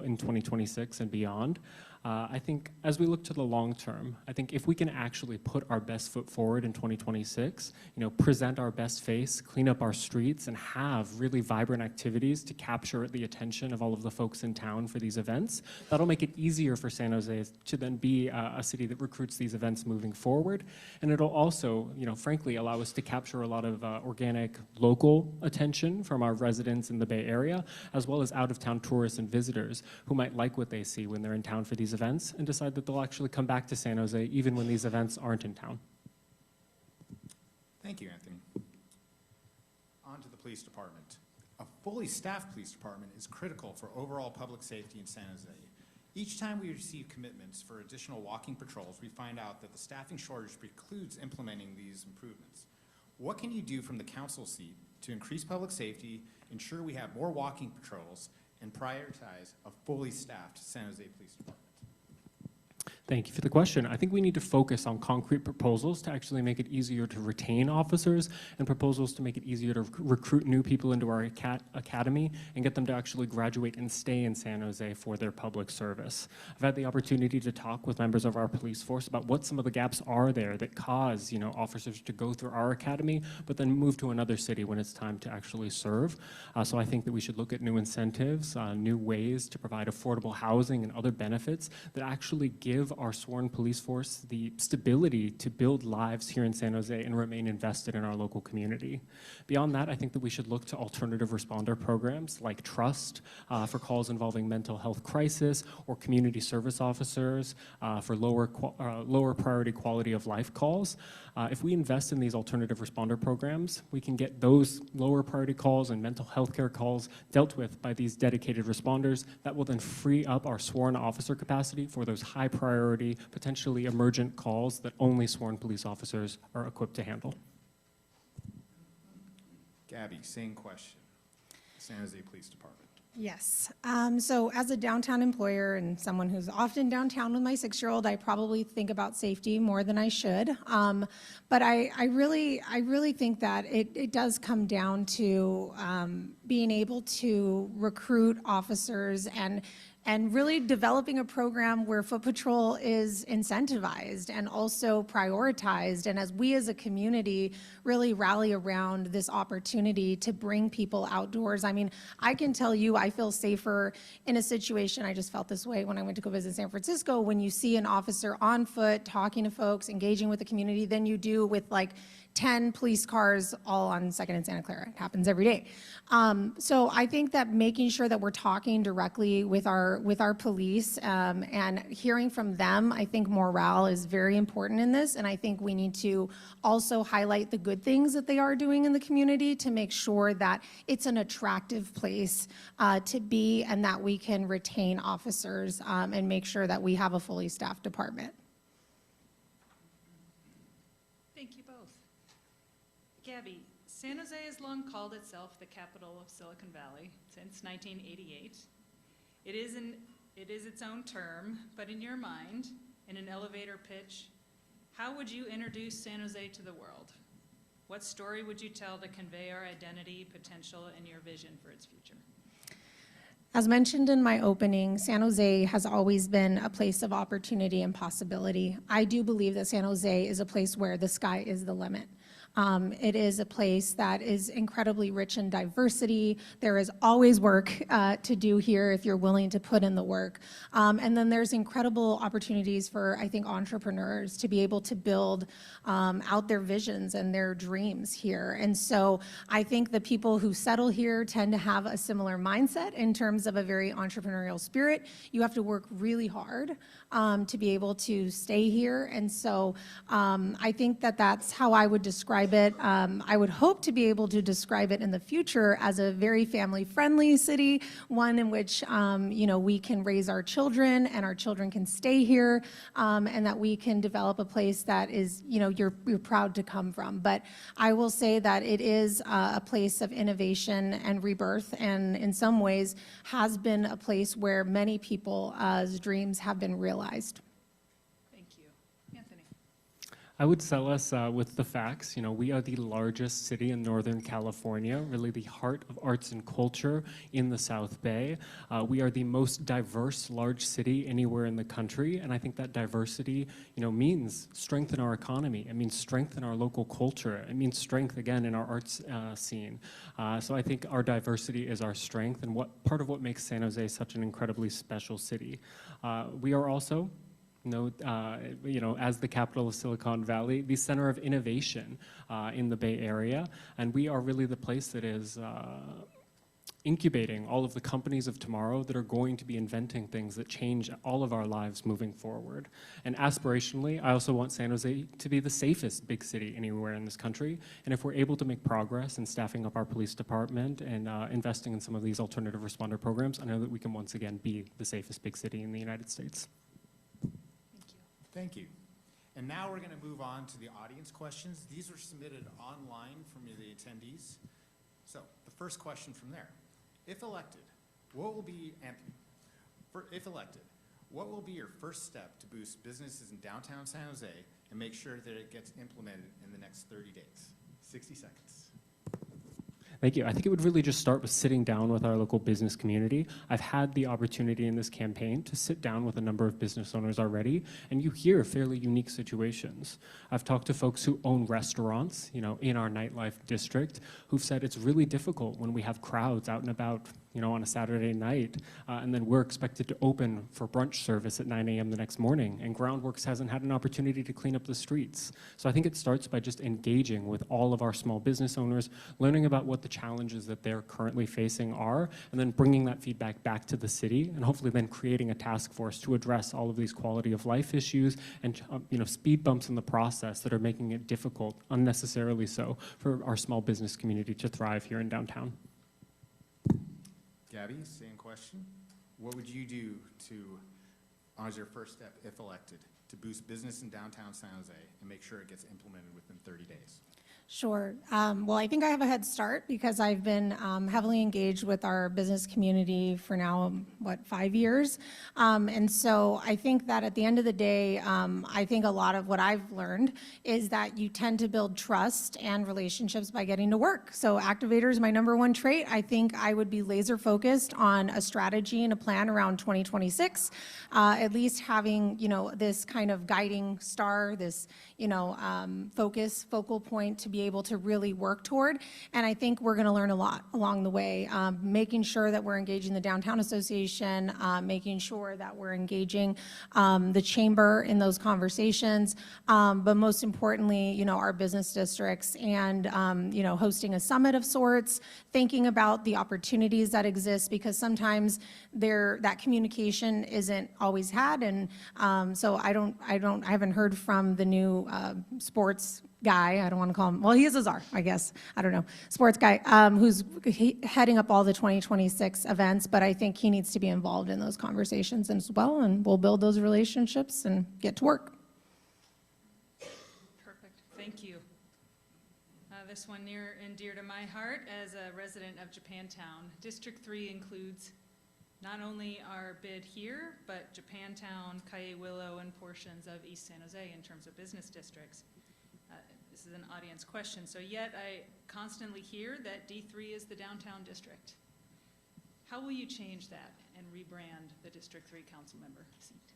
in 2026 and beyond. I think as we look to the long term, I think if we can actually put our best foot forward in 2026, present our best face, clean up our streets, and have really vibrant activities to capture the attention of all of the folks in town for these events, that'll make it easier for San Jose to then be a city that recruits these events moving forward. And it'll also, frankly, allow us to capture a lot of organic local attention from our residents in the Bay Area, as well as out-of-town tourists and visitors who might like what they see when they're in town for these events and decide that they'll actually come back to San Jose even when these events aren't in town. Thank you, Anthony. On to the police department. A fully staffed police department is critical for overall public safety in San Jose. Each time we receive commitments for additional walking patrols, we find out that the staffing shortage precludes implementing these improvements. What can you do from the council seat to increase public safety, ensure we have more walking patrols, and prioritize a fully staffed San Jose Police Department? Thank you for the question. I think we need to focus on concrete proposals to actually make it easier to retain officers, and proposals to make it easier to recruit new people into our academy and get them to actually graduate and stay in San Jose for their public service. I've had the opportunity to talk with members of our police force about what some of the gaps are there that cause officers to go through our academy but then move to another city when it's time to actually serve. So I think that we should look at new incentives, new ways to provide affordable housing and other benefits that actually give our sworn police force the stability to build lives here in San Jose and remain invested in our local community. Beyond that, I think that we should look to alternative responder programs like Trust for calls involving mental health crisis, or community service officers for lower priority quality of life calls. If we invest in these alternative responder programs, we can get those lower priority calls and mental health care calls dealt with by these dedicated responders. That will then free up our sworn officer capacity for those high priority, potentially emergent calls that only sworn police officers are equipped to handle. Gabby, same question. San Jose Police Department. Yes. So as a downtown employer and someone who's often downtown with my 6-year-old, I probably think about safety more than I should. But I really think that it does come down to being able to recruit officers and really developing a program where foot patrol is incentivized and also prioritized. And as we as a community really rally around this opportunity to bring people outdoors. I mean, I can tell you I feel safer in a situation, I just felt this way when I went to go visit San Francisco, when you see an officer on foot talking to folks, engaging with the community, than you do with like 10 police cars all on 2nd and Santa Clara. It happens every day. So I think that making sure that we're talking directly with our police and hearing from them, I think morale is very important in this. And I think we need to also highlight the good things that they are doing in the community to make sure that it's an attractive place to be, and that we can retain officers and make sure that we have a fully staffed department. Thank you both. Gabby, San Jose has long called itself the capital of Silicon Valley since 1988. It is its own term, but in your mind, in an elevator pitch, how would you introduce San Jose to the world? What story would you tell to convey our identity, potential, and your vision for its future? As mentioned in my opening, San Jose has always been a place of opportunity and possibility. I do believe that San Jose is a place where the sky is the limit. It is a place that is incredibly rich in diversity. There is always work to do here if you're willing to put in the work. And then there's incredible opportunities for, I think, entrepreneurs to be able to build out their visions and their dreams here. And so I think the people who settle here tend to have a similar mindset in terms of a very entrepreneurial spirit. You have to work really hard to be able to stay here. And so I think that that's how I would describe it. I would hope to be able to describe it in the future as a very family-friendly city, one in which we can raise our children and our children can stay here, and that we can develop a place that is, you're proud to come from. But I will say that it is a place of innovation and rebirth, and in some ways has been a place where many people's dreams have been realized. Thank you. Anthony. I would sell us with the facts. We are the largest city in Northern California, really the heart of arts and culture in the South Bay. We are the most diverse large city anywhere in the country, and I think that diversity, means strength in our economy. It means strength in our local culture. It means strength, again, in our arts scene. So I think our diversity is our strength, and part of what makes San Jose such an incredibly special city. We are also as the capital of Silicon Valley, the center of innovation in the Bay Area, and we are really the place that is incubating all of the companies of tomorrow that are going to be inventing things that change all of our lives moving forward. And aspirationally, I also want San Jose to be the safest big city anywhere in this country, and if we're able to make progress in staffing up our police department and investing in some of these alternative responder programs, I know that we can once again be the safest big city in the United States. Thank you. And now we're going to move on to the audience questions. These were submitted online from the attendees. So the first question from there. If elected, what will be, Anthony, if elected, what will be your first step to boost businesses in downtown San Jose and make sure that it gets implemented in the next 30 days? 60 seconds. Thank you. I think it would really just start with sitting down with our local business community. I've had the opportunity in this campaign to sit down with a number of business owners already, and you hear fairly unique situations. I've talked to folks who own restaurants, in our nightlife district, who've said it's really difficult when we have crowds out and about, on a Saturday night, and then we're expected to open for brunch service at 9 a.m. the next morning, and Groundworks hasn't had an opportunity to clean up the streets. So I think it starts by just engaging with all of our small business owners, learning about what the challenges that they're currently facing are, and then bringing that feedback back to the city, and hopefully then creating a task force to address all of these quality of life issues and speed bumps in the process that are making it difficult, unnecessarily so, for our small business community to thrive here in downtown. Gabby, same question. What would you do as your first step, if elected, to boost business in downtown San Jose and make sure it gets implemented within 30 days? Sure. Well, I think I have a head start because I've been heavily engaged with our business community for now, 5 years? And so I think that at the end of the day, I think a lot of what I've learned is that you tend to build trust and relationships by getting to work. So activator is my number one trait. I think I would be laser focused on a strategy and a plan around 2026, at least having, this kind of guiding star, this, focal point to be able to really work toward. And I think we're going to learn a lot along the way, making sure that we're engaging the Downtown Association, making sure that we're engaging the chamber in those conversations, but most importantly, our business districts and, hosting a summit of sorts, thinking about the opportunities that exist, because sometimes that communication isn't always had. And so I haven't heard from the new sports guy, I don't want to call him, well, he is a czar, I guess, I don't know, sports guy, who's heading up all the 2026 events, but I think he needs to be involved in those conversations as well, and we'll build those relationships and get to work. Perfect, thank you. This one near and dear to my heart as a resident of Japantown. District 3 includes not only our bid here, but Japantown, Calle Willow, and portions of East San Jose in terms of business districts. This is an audience question. So yet I constantly hear that D3 is the downtown district. How will you change that and rebrand the District 3 council member seat?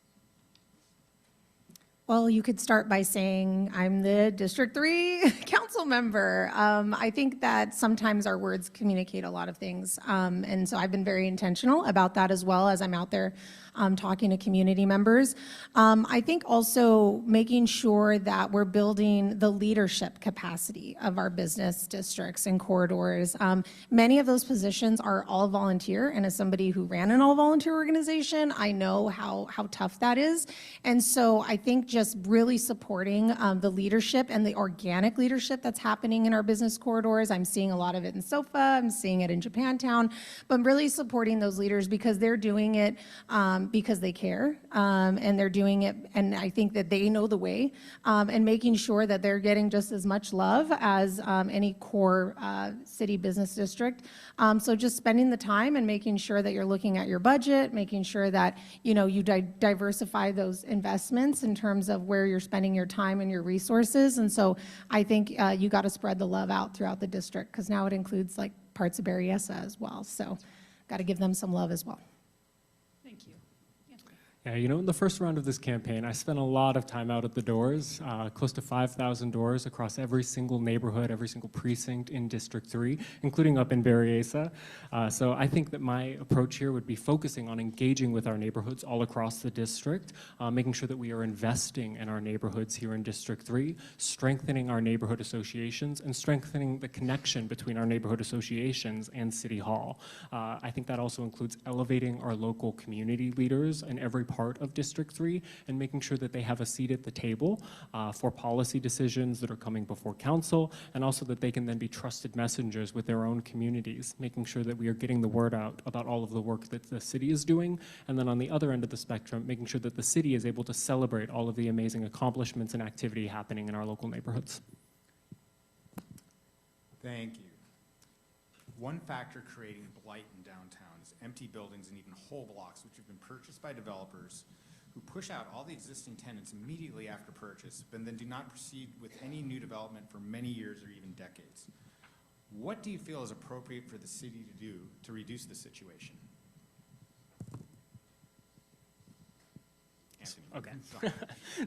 Well, you could start by saying, I'm the District 3 council member. I think that sometimes our words communicate a lot of things. And so I've been very intentional about that as well as I'm out there talking to community members. I think also making sure that we're building the leadership capacity of our business districts and corridors. Many of those positions are all volunteer, and as somebody who ran an all-volunteer organization, I know how tough that is. And so I think just really supporting the leadership and the organic leadership that's happening in our business corridors. I'm seeing a lot of it in SoFa, I'm seeing it in Japantown, but really supporting those leaders because they're doing it because they care, and they're doing it, and I think that they know the way, and making sure that they're getting just as much love as any core city business district. So just spending the time and making sure that you're looking at your budget, making sure that you diversify those investments in terms of where you're spending your time and your resources. And so I think you got to spread the love out throughout the district because now it includes like parts of Berryessa as well. So got to give them some love as well. Thank you. Yeah, in the first round of this campaign, I spent a lot of time out at the doors, close to 5,000 doors across every single neighborhood, every single precinct in District 3, including up in Berryessa. So I think that my approach here would be focusing on engaging with our neighborhoods all across the district, making sure that we are investing in our neighborhoods here in District 3, strengthening our neighborhood associations, and strengthening the connection between our neighborhood associations and City Hall. I think that also includes elevating our local community leaders in every part of District 3 and making sure that they have a seat at the table for policy decisions that are coming before council, and also that they can then be trusted messengers with their own communities, making sure that we are getting the word out about all of the work that the city is doing, and then on the other end of the spectrum, making sure that the city is able to celebrate all of the amazing accomplishments and activity happening in our local neighborhoods. Thank you. One factor creating blight in downtown is empty buildings and even whole blocks which have been purchased by developers who push out all the existing tenants immediately after purchase, but then do not proceed with any new development for many years or even decades. What do you feel is appropriate for the city to do to reduce the situation? Okay.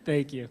Thank you.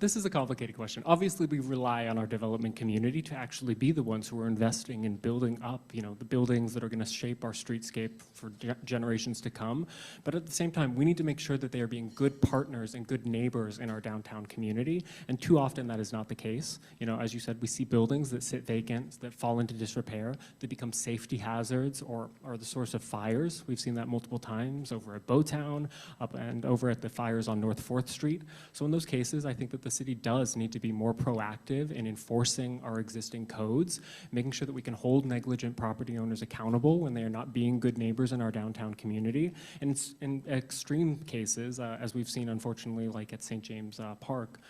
This is a complicated question. Obviously, we rely on our development community to actually be the ones who are investing in building up, the buildings that are going to shape our streetscape for generations to come. But at the same time, we need to make sure that they are being good partners and good neighbors in our downtown community. And too often that is not the case. As you said, we see buildings that sit vacant, that fall into disrepair, that become safety hazards or are the source of fires. We've seen that multiple times over at Bowtown, up and over at the fires on North 4th Street. So in those cases, I think that the city does need to be more proactive in enforcing our existing codes, making sure that we can hold negligent property owners accountable when they are not being good neighbors in our downtown community. And in extreme cases, as we've seen unfortunately like at St. James Park,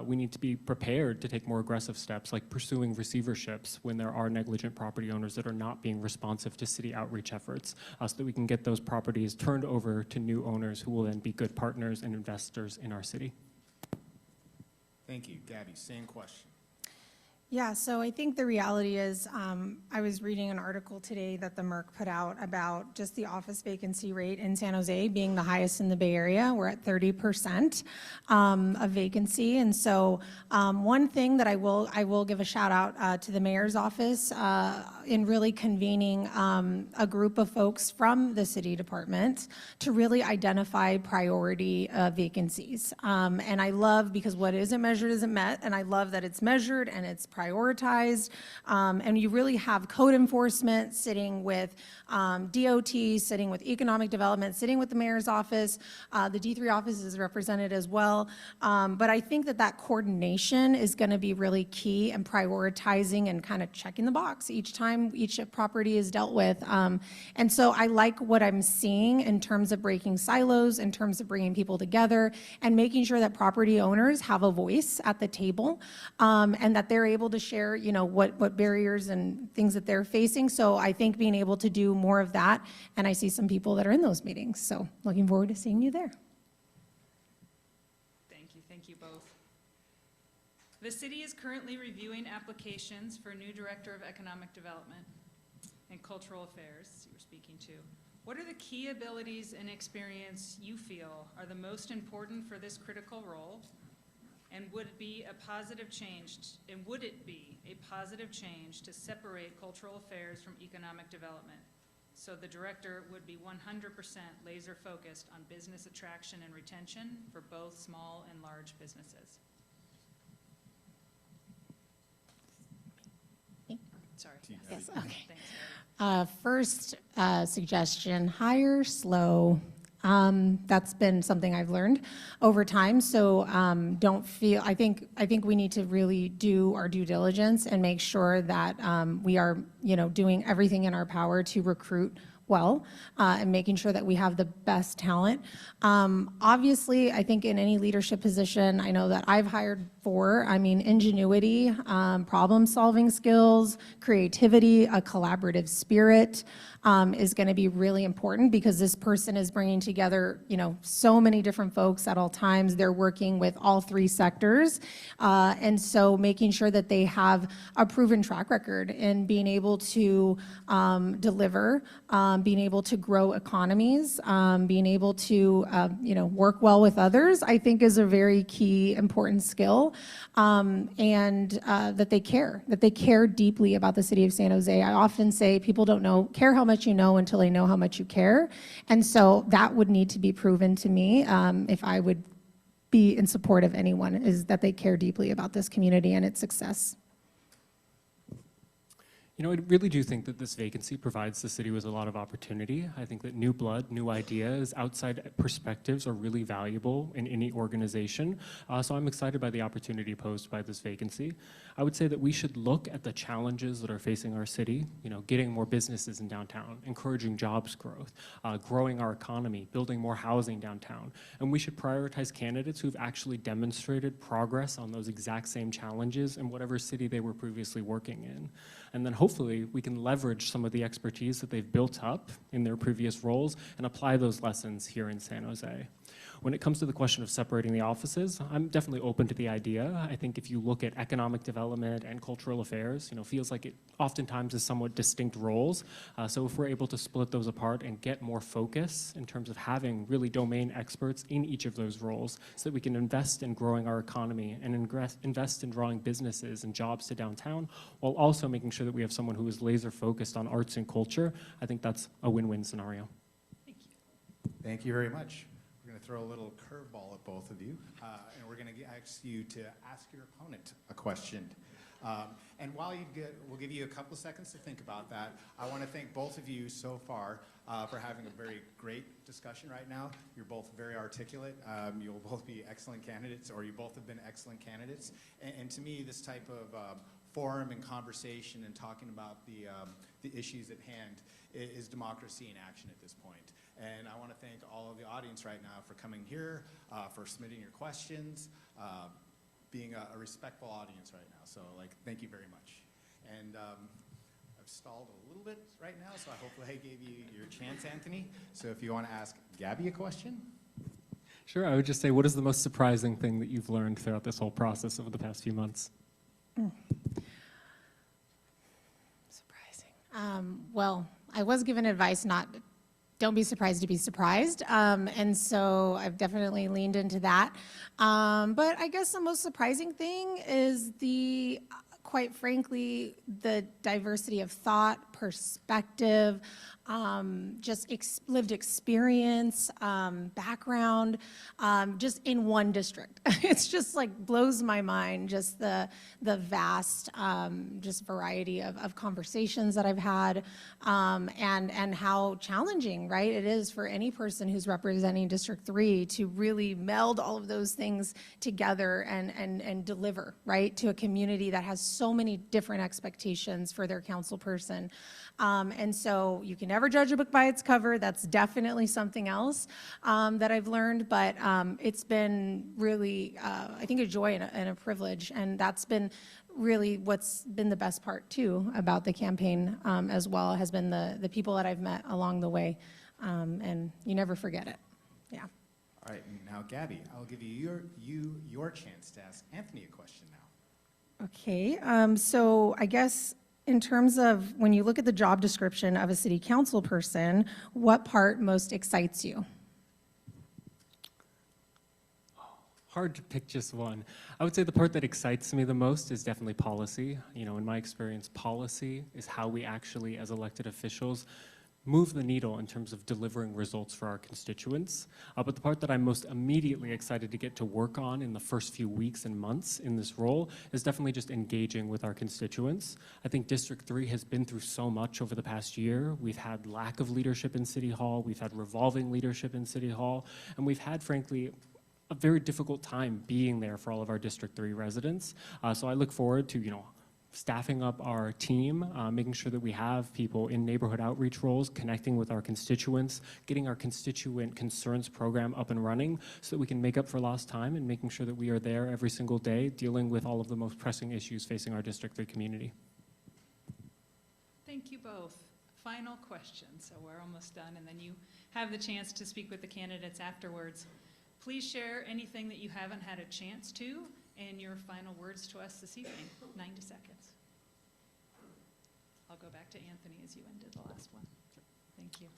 we need to be prepared to take more aggressive steps like pursuing receiverships when there are negligent property owners that are not being responsive to city outreach efforts, so that we can get those properties turned over to new owners who will then be good partners and investors in our city. Thank you. Gabby, same question. Yeah, so I think the reality is, I was reading an article today that the MERC put out about just the office vacancy rate in San Jose being the highest in the Bay Area. We're at 30% of vacancy. And so one thing that I will give a shout out to the mayor's office in really convening a group of folks from the city department to really identify priority vacancies. And I love, because what isn't measured isn't met, and I love that it's measured and it's prioritized, and you really have code enforcement sitting with DOT, sitting with economic development, sitting with the mayor's office. The D3 office is represented as well, but I think that coordination is going to be really key in prioritizing and kind of checking the box each time each property is dealt with. And so I like what I'm seeing in terms of breaking silos, in terms of bringing people together and making sure that property owners have a voice at the table, and that they're able to share, what barriers and things that they're facing. So I think being able to do more of that, and I see some people that are in those meetings. So looking forward to seeing you there. Thank you both. The city is currently reviewing applications for a new Director of Economic Development and Cultural Affairs you were speaking to. What are the key abilities and experience you feel are the most important for this critical role? And would it be a positive change, to separate cultural affairs from economic development? So the director would be 100% laser focused on business attraction and retention for both small and large businesses. Sorry. Yes, okay. Thanks, First suggestion, hire slow. That's been something I've learned over time. So don't feel, I think we need to really do our due diligence and make sure that we are, doing everything in our power to recruit well and making sure that we have the best talent. Obviously, I think in any leadership position, I know that I've hired for, ingenuity, problem-solving skills, creativity, a collaborative spirit is going to be really important because this person is bringing together, so many different folks at all times. They're working with all three sectors. And so making sure that they have a proven track record in being able to deliver, being able to grow economies, being able to, work well with others, I think is a very key, important skill. And that they care deeply about the city of San Jose. I often say people don't care how much you know until they know how much you care. And so that would need to be proven to me if I would be in support of anyone, is that they care deeply about this community and its success. I really do think that this vacancy provides the city with a lot of opportunity. I think that new blood, new ideas, outside perspectives are really valuable in any organization. So I'm excited by the opportunity posed by this vacancy. I would say that we should look at the challenges that are facing our city, getting more businesses in downtown, encouraging jobs growth, growing our economy, building more housing downtown. And we should prioritize candidates who've actually demonstrated progress on those exact same challenges in whatever city they were previously working in. And then hopefully we can leverage some of the expertise that they've built up in their previous roles and apply those lessons here in San Jose. When it comes to the question of separating the offices, I'm definitely open to the idea. I think if you look at economic development and cultural affairs, feels like it oftentimes is somewhat distinct roles. So if we're able to split those apart and get more focus in terms of having really domain experts in each of those roles so that we can invest in growing our economy and invest in drawing businesses and jobs to downtown, while also making sure that we have someone who is laser focused on arts and culture, I think that's a win-win scenario. Thank you. Thank you very much. We're going to throw a little curveball at both of you, and we're going to ask you to ask your opponent a question. And while we'll give you a couple seconds to think about that, I want to thank both of you so far for having a very great discussion right now. You're both very articulate. You'll both be excellent candidates, or you both have been excellent candidates. And to me, this type of forum and conversation and talking about the issues at hand is democracy in action at this point. And I want to thank all of the audience right now for coming here, for submitting your questions, being a respectful audience right now. So, thank you very much. And I've stalled a little bit right now, so hopefully I gave you your chance, Anthony. So if you want to ask Gabby a question. Sure, I would just say, what is the most surprising thing that you've learned throughout this whole process over the past few months? Surprising. Well, I was given advice don't be surprised to be surprised. And so I've definitely leaned into that. But I guess the most surprising thing is quite frankly, the diversity of thought, perspective, just lived experience, background, just in one district. It's just blows my mind, just the vast just variety of conversations that I've had, and how challenging, right, it is for any person who's representing District 3 to really meld all of those things together and deliver, right, to a community that has so many different expectations for their council person. And so you can never judge a book by its cover. That's definitely something else that I've learned, but it's been really, I think, a joy and a privilege, and that's been really what's been the best part too about the campaign as well, has been the people that I've met along the way, and you never forget it. Yeah. All right, now Gabby, I'll give you your chance to ask Anthony a question now. Okay, so I guess in terms of when you look at the job description of a city council person, what part most excites you? Hard to pick just one. I would say the part that excites me the most is definitely policy. You know, in my experience, policy is how we actually, as elected officials, move the needle in terms of delivering results for our constituents. But the part that I'm most immediately excited to get to work on in the first few weeks and months in this role is definitely just engaging with our constituents. I think District 3 has been through so much over the past year. We've had lack of leadership in City Hall, we've had revolving leadership in City Hall, and we've had, frankly, a very difficult time being there for all of our District 3 residents. So I look forward to, staffing up our team, making sure that we have people in neighborhood outreach roles, connecting with our constituents, getting our constituent concerns program up and running so that we can make up for lost time and making sure that we are there every single day dealing with all of the most pressing issues facing our District 3 community. Thank you both. Final question, so we're almost done, and then you have the chance to speak with the candidates afterwards. Please share anything that you haven't had a chance to and your final words to us this evening. 90 seconds. I'll go back to Anthony as you ended the last one. Thank you.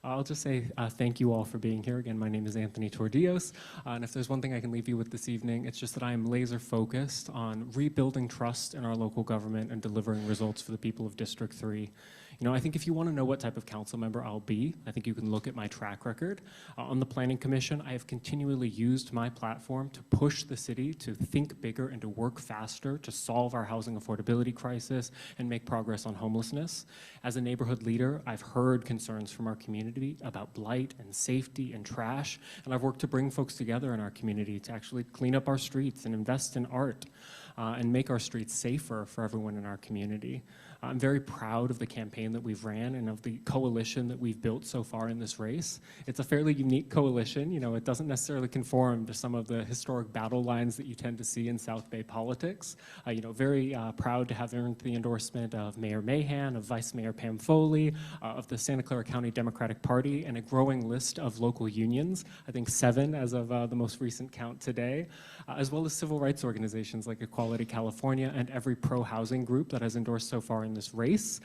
I'll just say thank you all for being here. Again, my name is Anthony Toediskoetter, and if there's one thing I can leave you with this evening, it's just that I am laser focused on rebuilding trust in our local government and delivering results for the people of District 3. I think if you want to know what type of council member I'll be, I think you can look at my track record. On the Planning Commission, I have continually used my platform to push the city to think bigger and to work faster to solve our housing affordability crisis and make progress on homelessness. As a neighborhood leader, I've heard concerns from our community about blight and safety and trash, and I've worked to bring folks together in our community to actually clean up our streets and invest in art and make our streets safer for everyone in our community. I'm very proud of the campaign that we've ran and of the coalition that we've built so far in this race. It's a fairly unique coalition. It doesn't necessarily conform to some of the historic battle lines that you tend to see in South Bay politics. Very proud to have earned the endorsement of Mayor Mahan, of Vice Mayor Pam Foley, of the Santa Clara County Democratic Party, and a growing list of local unions, I think 7 as of the most recent count today, as well as civil rights organizations like Equality California and every pro-housing group that has endorsed so far in this race.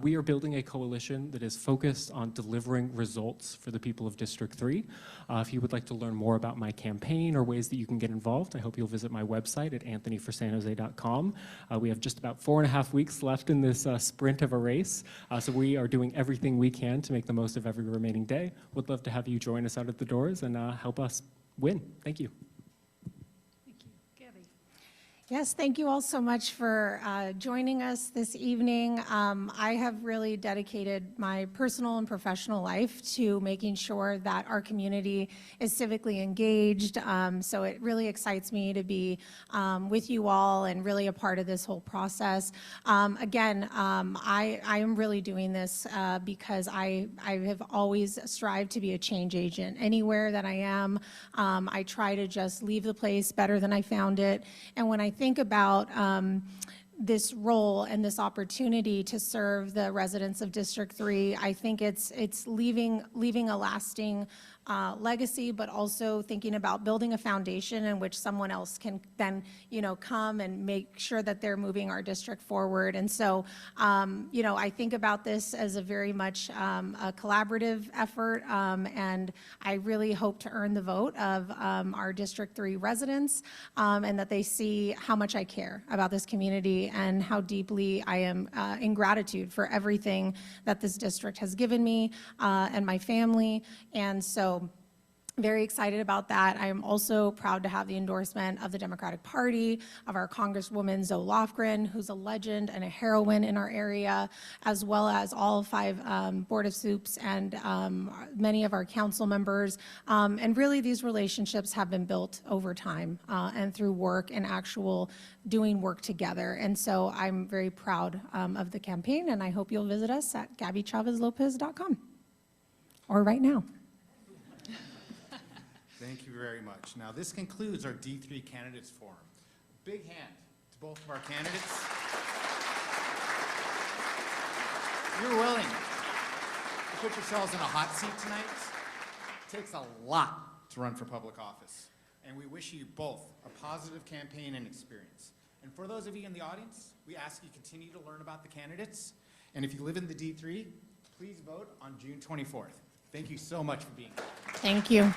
We are building a coalition that is focused on delivering results for the people of District 3. If you would like to learn more about my campaign or ways that you can get involved, I hope you'll visit my website at anthonyforsanjose.com. We have just about 4.5 weeks left in this sprint of a race, so we are doing everything we can to make the most of every remaining day. Would love to have you join us out at the doors and help us win. Thank you. Yes, thank you all so much for joining us this evening. I have really dedicated my personal and professional life to making sure that our community is civically engaged. So it really excites me to be with you all and really a part of this whole process. Again, I am really doing this because I have always strived to be a change agent. Anywhere that I am, I try to just leave the place better than I found it. And when I think about this role and this opportunity to serve the residents of District 3, I think it's leaving a lasting legacy, but also thinking about building a foundation in which someone else can then, come and make sure that they're moving our district forward. And so, I think about this as a very much a collaborative effort, and I really hope to earn the vote of our District 3 residents, and that they see how much I care about this community and how deeply I am in gratitude for everything that this district has given me and my family. And so, very excited about that. I am also proud to have the endorsement of the Democratic Party, of our Congresswoman Zoe Lofgren, who's a legend and a heroine in our area, as well as all 5 Board of Soups and many of our council members. And really, these relationships have been built over time and through work and actual doing work together. And so I'm very proud of the campaign, and I hope you'll visit us at GabbyChavezLopez.com or right now. Thank you very much. Now, this concludes our D3 Candidates Forum. Big hand to both of our candidates. You're willing to put yourselves in a hot seat tonight. It takes a lot to run for public office, and we wish you both a positive campaign and experience. And for those of you in the audience, we ask you continue to learn about the candidates, and if you live in the D3, please vote on June 24th. Thank you so much for being here. Thank you.